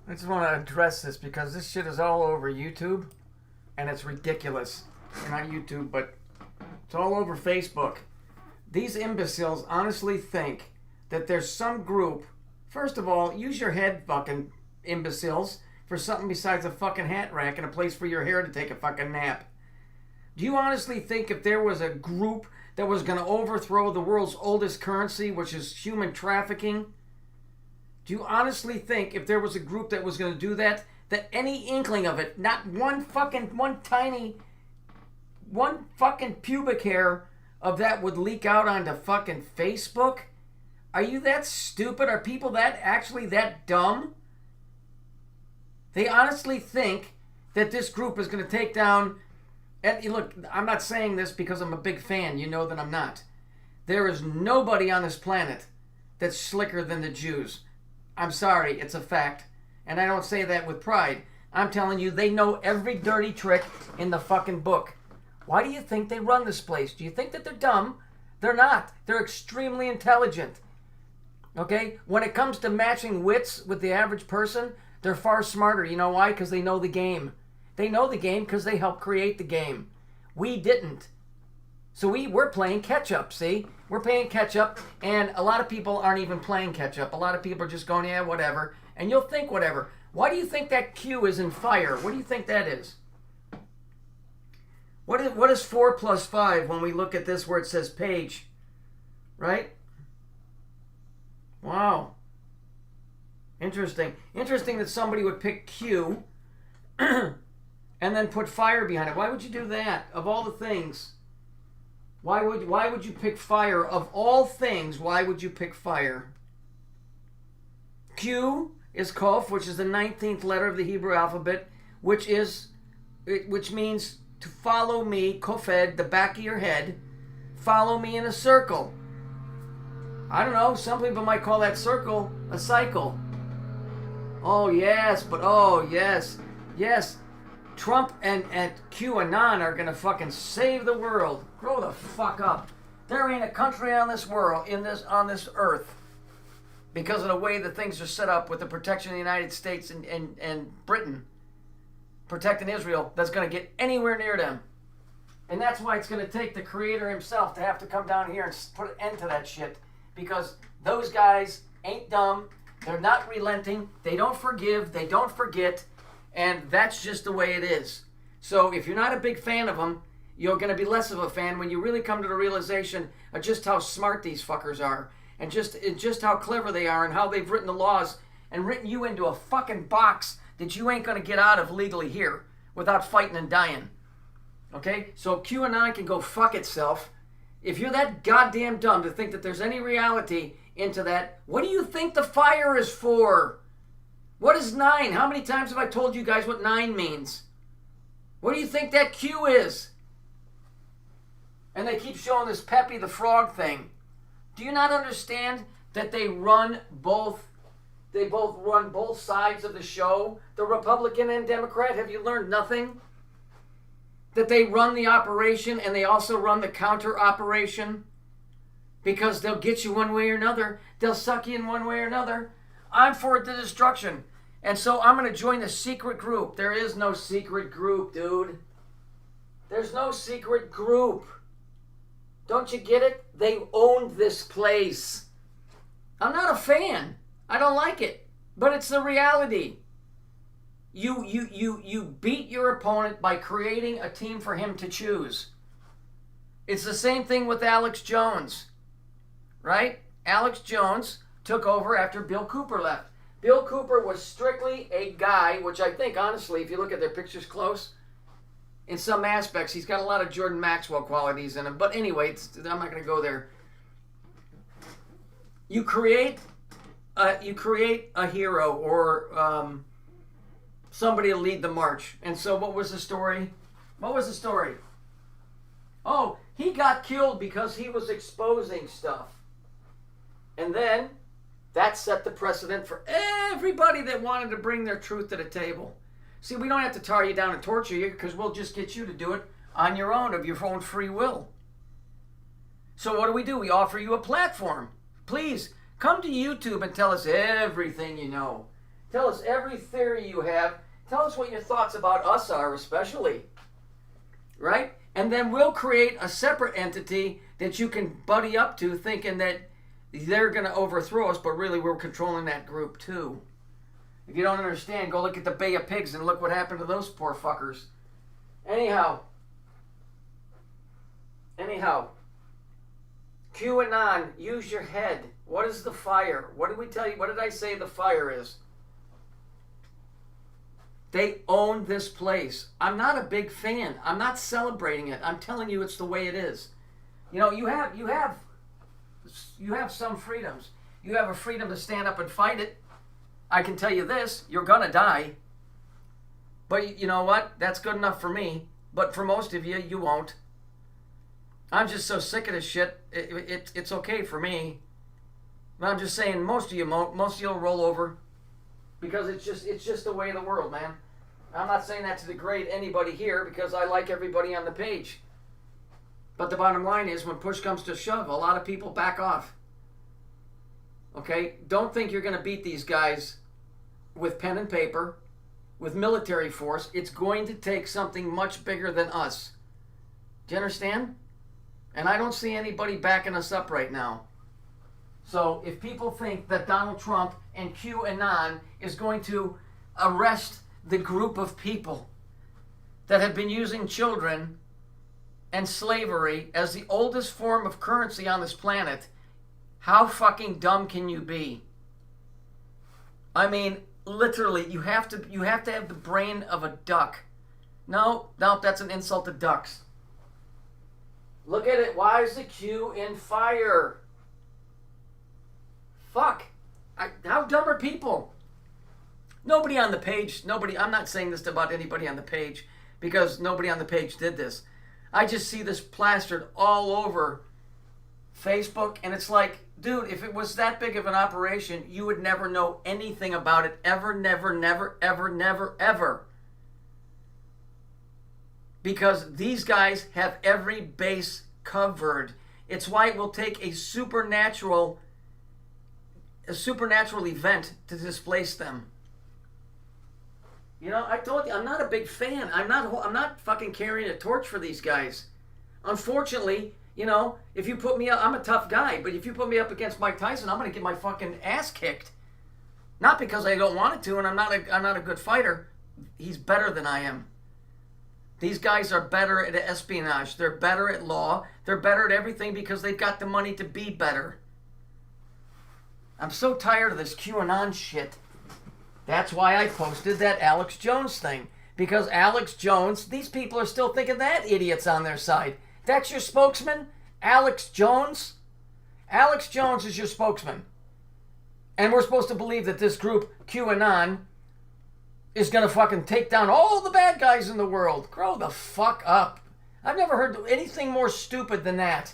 I just want to address this because this shit is all over YouTube and it's ridiculous. Not YouTube, but it's all over Facebook. These imbeciles honestly think that there's some group. First of all, use your head, fucking imbeciles, for something besides a fucking hat rack and a place for your hair to take a fucking nap. Do you honestly think if there was a group that was going to overthrow the world's oldest currency, which is human trafficking, do you honestly think if there was a group that was going to do that, that any inkling of it, not one fucking pubic hair of that would leak out onto fucking Facebook? Are you that stupid? Are people that dumb? They honestly think that this group is going to take down... And look, I'm not saying this because I'm a big fan. You know that I'm not. There is nobody on this planet that's slicker than the Jews. I'm sorry, it's a fact. And I don't say that with pride. I'm telling you, they know every dirty trick in the fucking book. Why do you think they run this place? Do you think that they're dumb? They're not. They're extremely intelligent. Okay? When it comes to matching wits with the average person, they're far smarter. You know why? Because they know the game. They know the game because they helped create the game. We didn't. So we're playing catch-up, see? We're playing catch-up, and a lot of people aren't even playing catch-up. A lot of people are just going, yeah, whatever. And you'll think whatever. Why do you think that Q is in fire? What do you think that is? What is 4 plus 5 when we look at this where it says page? Right? Wow. Interesting. Interesting that somebody would pick Q and then put fire behind it. Why would you do that? Of all the things. Why would you pick fire? Of all things, why would you pick fire? Q is Kof, which is the 19th letter of the Hebrew alphabet, which means to follow me, Kofed, the back of your head, follow me in a circle. I don't know, some people might call that circle a cycle. Oh yes, yes. Trump and QAnon are gonna fucking save the world. Grow the fuck up. There ain't a country on this world, on this earth, because of the way that things are set up with the protection of the United States and Britain protecting Israel, that's gonna get anywhere near them. And that's why it's gonna take the Creator himself to have to come down here and put an end to that shit. Because those guys ain't dumb. They're not relenting. They don't forgive. They don't forget. And that's just the way it is. So if you're not a big fan of them, you're going to be less of a fan when you really come to the realization of just how smart these fuckers are. And just how clever they are and how they've written the laws and written you into a fucking box that you ain't going to get out of legally here without fighting and dying. Okay? So QAnon can go fuck itself. If you're that goddamn dumb to think that there's any reality into that, what do you think the fire is for? What is 9? How many times have I told you guys what 9 means? What do you think that Q is? And they keep showing this Pepe the Frog thing. Do you not understand that they both run both sides of the show? The Republican and Democrat, have you learned nothing? That they run the operation and they also run the counter operation? Because they'll get you one way or another. They'll suck you in one way or another. I'm for the destruction. And so I'm going to join the secret group. There is no secret group, dude. There's no secret group. Don't you get it? They owned this place. I'm not a fan. I don't like it. But it's the reality. You beat your opponent by creating a team for him to choose. It's the same thing with Alex Jones. Right? Alex Jones took over after Bill Cooper left. Bill Cooper was strictly a guy, which I think, honestly, if you look at their pictures close, in some aspects, he's got a lot of Jordan Maxwell qualities in him. But anyway, I'm not going to go there. You create a hero or somebody to lead the march. And so what was the story? Oh, he got killed because he was exposing stuff. And then that set the precedent for everybody that wanted to bring their truth to the table. See, we don't have to tar you down and torture you because we'll just get you to do it on your own, of your own free will. So what do? We offer you a platform. Please, come to YouTube and tell us everything you know. Tell us every theory you have. Tell us what your thoughts about us are, especially. Right? And then we'll create a separate entity that you can buddy up to, thinking that they're going to overthrow us, but really we're controlling that group too. If you don't understand, go look at the Bay of Pigs and look what happened to those poor fuckers. Anyhow, QAnon, use your head. What is the fire? What did we tell you? What did I say the fire is? They own this place. I'm not a big fan. I'm not celebrating it. I'm telling you it's the way it is. You know, you have some freedoms. You have a freedom to stand up and fight it. I can tell you this, you're gonna die. But you know what? That's good enough for me. But for most of you, you won't. I'm just so sick of this shit. It's okay for me. But I'm just saying, most of you won't. Most of you will roll over. Because it's just the way of the world, man. I'm not saying that to degrade anybody here, because I like everybody on the page. But the bottom line is, when push comes to shove, a lot of people back off. Okay? Don't think you're going to beat these guys with pen and paper, with military force. It's going to take something much bigger than us. Do you understand? And I don't see anybody backing us up right now. So if people think that Donald Trump and QAnon is going to arrest the group of people that have been using children and slavery as the oldest form of currency on this planet, how fucking dumb can you be? I mean, literally, you have to have the brain of a duck. No, that's an insult to ducks. Look at it. Why is the Q in fire? Fuck. How dumb are people? Nobody on the page, I'm not saying this about anybody on the page, because nobody on the page did this. I just see this plastered all over Facebook, and it's like, dude, if it was that big of an operation, you would never know anything about it, ever, never, never, ever, never, ever. Because these guys have every base covered. It's why it will take a supernatural event to displace them. You know, I told you, I'm not a big fan. I'm not fucking carrying a torch for these guys. Unfortunately, you know, if you put me up, I'm a tough guy, but if you put me up against Mike Tyson, I'm going to get my fucking ass kicked. Not because I don't want it to, and I'm not a good fighter. He's better than I am. These guys are better at espionage. They're better at law. They're better at everything because they've got the money to be better. I'm so tired of this QAnon shit. That's why I posted that Alex Jones thing. Because Alex Jones, these people are still thinking that idiot's on their side. That's your spokesman? Alex Jones? Alex Jones is your spokesman. And we're supposed to believe that this group, QAnon, is going to fucking take down all the bad guys in the world. Grow the fuck up. I've never heard anything more stupid than that.